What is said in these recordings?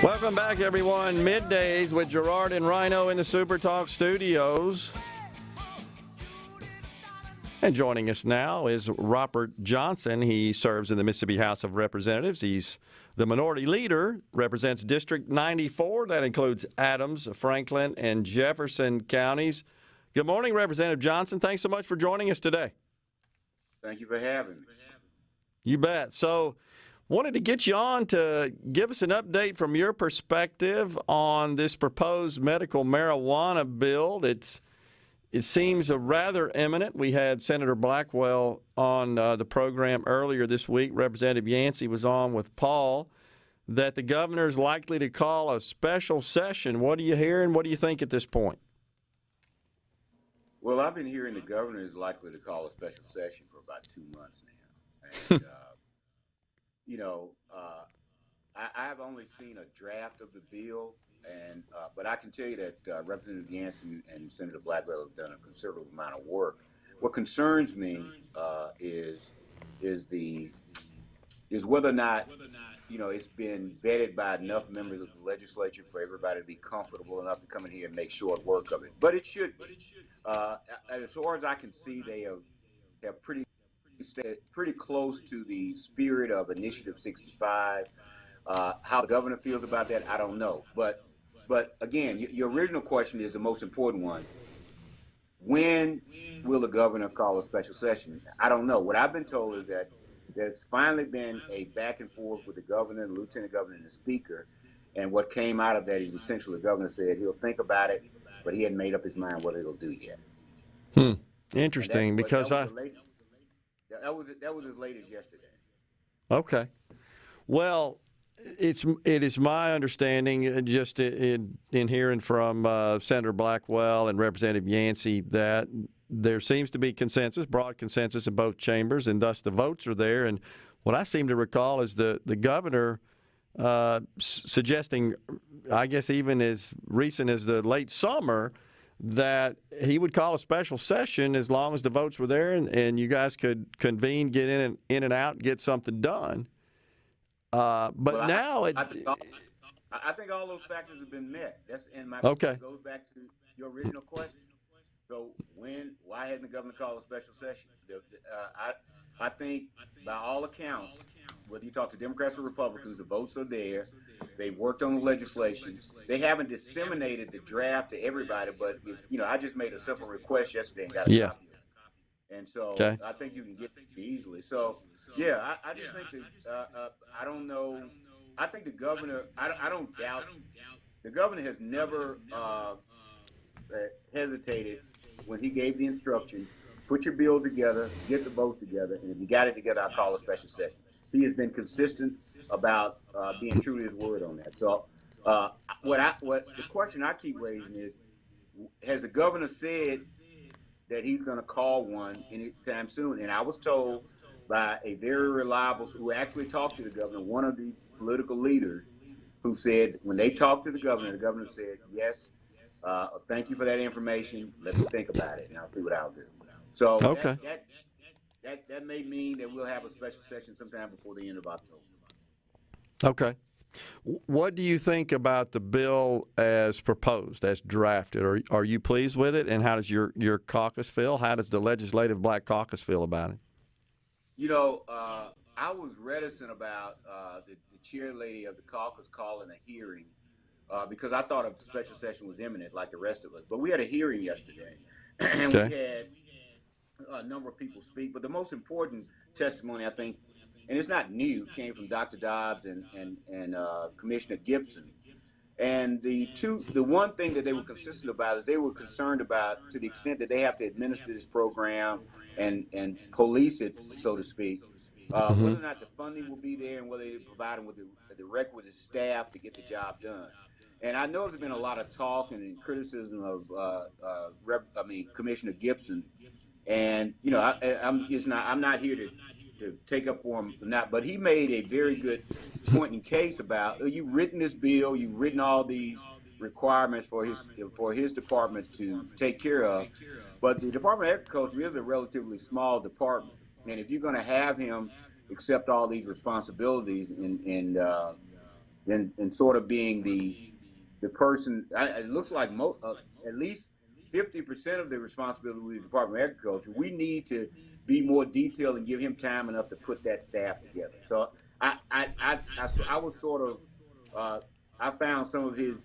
Welcome back, everyone. Middays with Gerard and Rhino in the SuperTalk studios. And joining us now is Robert Johnson. He serves in the Mississippi House of Representatives. He's the minority leader, represents District 94. That includes Adams, Franklin, and Jefferson counties. Good morning, Representative Johnson. Thanks so much for joining us today. Thank you for having me. You bet. So, wanted to get you on to give us an update from your perspective on this proposed medical marijuana bill. It seems rather imminent. We had Senator Blackwell on the program earlier this week. Representative Yancey was on with Paul, that the governor is likely to call a special session. What are you hearing? What do you think at this point? Well, I've been hearing the governor is likely to call a special session for about 2 months now. And, I've only seen a draft of the bill, and but I can tell you that Representative Yancey and Senator Blackwell have done a considerable amount of work. What concerns me is whether or not it's been vetted by enough members of the legislature for everybody to be comfortable enough to come in here and make short work of it. But it should be. As far as I can see, they have pretty close to the spirit of Initiative 65. How the governor feels about that, I don't know. But again, your original question is the most important one. When will the governor call a special session? I don't know. What I've been told is that there's finally been a back and forth with the governor, the lieutenant governor, and the speaker. And what came out of that is essentially the governor said he'll think about it, but he hadn't made up his mind what he'll do yet. Interesting, because that was as late as yesterday. Okay. Well, it is my understanding, just in hearing from Senator Blackwell and Representative Yancey, that there seems to be consensus, broad consensus in both chambers, and thus the votes are there. And what I seem to recall is the governor suggesting, I guess even as recent as the late summer, that he would call a special session as long as the votes were there and you guys could convene, get in and out, get something done. I think all those factors have been met. Okay. Goes back to your original question. So why hadn't the governor called a special session? I think by all accounts, whether you talk to Democrats or Republicans, the votes are there. They've worked on the legislation. They haven't disseminated the draft to everybody, but I just made a simple request yesterday and got a copy of it. And so I think you can get it easily. So I just think that I don't know. I think the governor. I don't doubt the governor has never hesitated when he gave the instruction. Put your bill together, get the votes together, and if you got it together, I'll call a special session. He has been consistent about being true to his word on that. So, the question I keep raising is, has the governor said that he's going to call one anytime soon? And I was told by a very reliable, who actually talked to the governor, one of the political leaders, who said when they talked to the governor said, yes, thank you for that information. Let me think about it, and I'll see what I'll do. So that may mean that we'll have a special session sometime before the end of October. Okay. What do you think about the bill as proposed, as drafted? Are you pleased with it, and how does your caucus feel? How does the Legislative Black Caucus feel about it? I was reticent about the chair lady of the caucus calling a hearing because I thought a special session was imminent like the rest of us. But we had a hearing yesterday, and we had a number of people speak. But the most important testimony, I think, and it's not new, came from Dr. Dobbs and Commissioner Gibson. And the one thing that they were consistent about is they were concerned about, to the extent that they have to administer this program and police it, so to speak, whether or not the funding will be there and whether they provide them with the requisite staff to get the job done. And I know there's been a lot of talk and criticism of Commissioner Gibson, and I'm not here to take up for him or not, but he made a very good point and case about you've written this bill, you've written all these requirements for his department to take care of, but the Department of Agriculture is a relatively small department, and if you're going to have him accept all these responsibilities and and sort of being the person. It looks like at least 50% of the responsibility with the Department of Agriculture. We need to be more detailed and give him time enough to put that staff together. So I was sort of I found some of his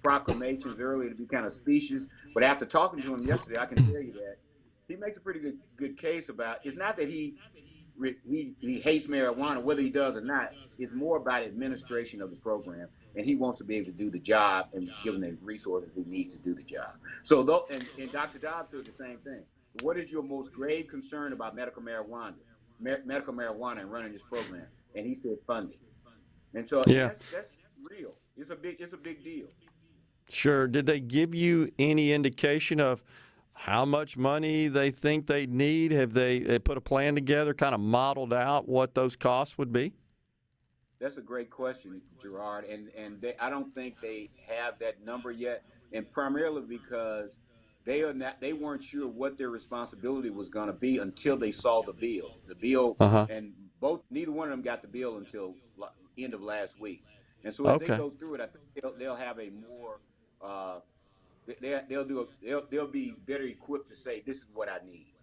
proclamations earlier to be kind of specious, but after talking to him yesterday, I can tell you that he makes a pretty good case about. It's not that he hates marijuana, whether he does or not. It's more about administration of the program, and he wants to be able to do the job and give him the resources he needs to do the job. So, and Dr. Dobbs said the same thing. What is your most grave concern about medical marijuana and running this program? And he said funding. And so that's real. It's a big deal. Sure. Did they give you any indication of how much money they think they need? Have they put a plan together, kind of modeled out what those costs would be? That's a great question, Gerard. And I don't think they have that number yet, and primarily because they weren't sure what their responsibility was going to be until they saw the bill. The bill, and neither one of them got the bill until end of last week. And so as they go through it, I think they'll have a more they'll be better equipped to say this is what I need.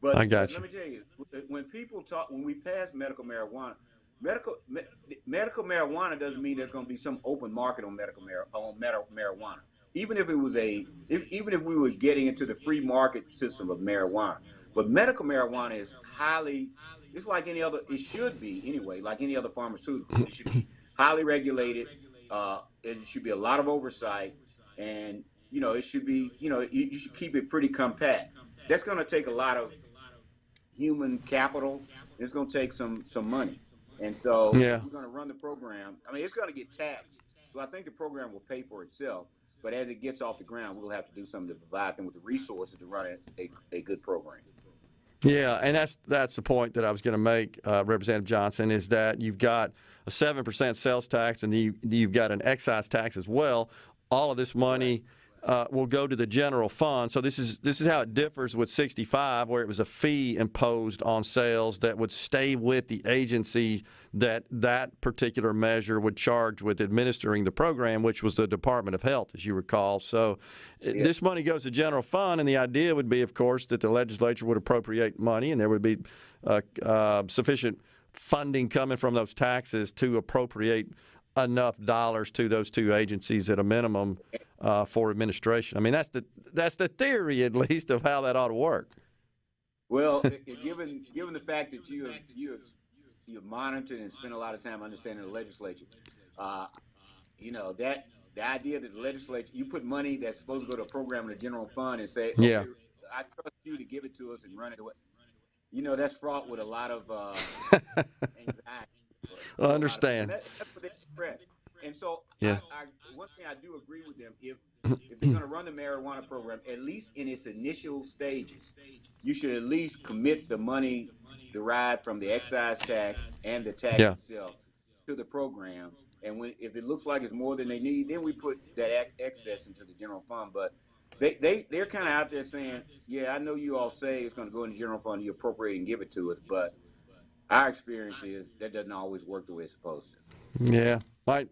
But let me tell you, when we pass medical marijuana doesn't mean there's going to be some open market on medical marijuana. Even if we were getting into the free market system of marijuana, but medical marijuana is it's like any other. It should be anyway, like any other pharmaceutical. It should be highly regulated. It should be a lot of oversight, and it should be you should keep it pretty compact. That's going to take a lot of human capital. It's going to take some money, and so if we're going to run the program. I mean, it's going to get taxed. So I think the program will pay for itself. But as it gets off the ground, we'll have to do something to provide them with the resources to run a good program. Yeah, and that's the point that I was going to make, Representative Johnson, is that you've got a 7% sales tax and you've got an excise tax as well. All of this money will go to the general fund. So this is how it differs with 65, where it was a fee imposed on sales that would stay with the agency that particular measure would charge with administering the program, which was the Department of Health, as you recall. So this money goes to general fund, and the idea would be, of course, that the legislature would appropriate money, and there would be sufficient funding coming from those taxes to appropriate enough dollars to those two agencies at a minimum for administration. I mean, that's the theory, at least, of how that ought to work. Well, given the fact that you have monitored and spent a lot of time understanding the legislature, that the idea that the legislature, you put money that's supposed to go to a program in the general fund and say, okay, I trust you to give it to us and run it away. That's fraught with a lot of anxiety. I understand. That's what they express. And so one thing I do agree with them, if they're going to run the marijuana program, at least in its initial stages, you should at least commit the money derived from the excise tax and the tax itself to the program. And if it looks like it's more than they need, then we put that excess into the general fund. But they're kind of out there saying, yeah, I know you all say it's going to go in the general fund, you appropriate and give it to us, but our experience is that doesn't always work the way it's supposed to. Yeah,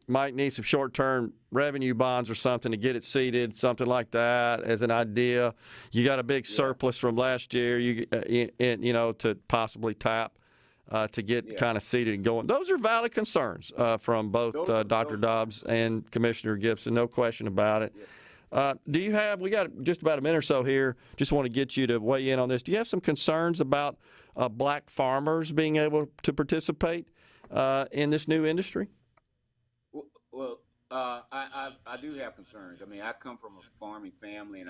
might need some short-term revenue bonds or something to get it seeded, something like that as an idea. You got a big surplus from last year, to possibly tap to get kind of seeded and going. Those are valid concerns from both Dr. Dobbs and Commissioner Gibson, no question about it. We got just about a minute or so here. Just want to get you to weigh in on this. Do you have some concerns about black farmers being able to participate in this new industry? Well, I do have concerns. I mean, I come from a farming family, and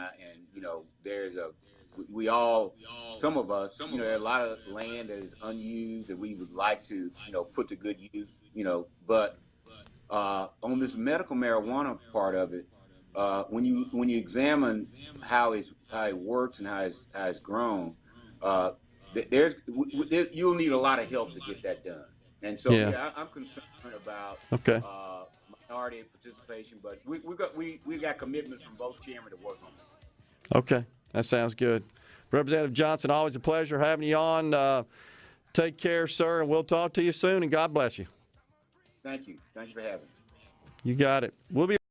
some of us, there's a lot of land that is unused that we would like to, put to good use, but on this medical marijuana part of it, when you examine how it works and how it's grown, you'll need a lot of help to get that done. And so, I'm concerned about minority participation, but we got commitments from both chairmen to work on it. Okay, that sounds good. Representative Johnson, always a pleasure having you on. Take care, sir, and we'll talk to you soon, and God bless you. Thank you. Thank you for having me. You got it. We'll be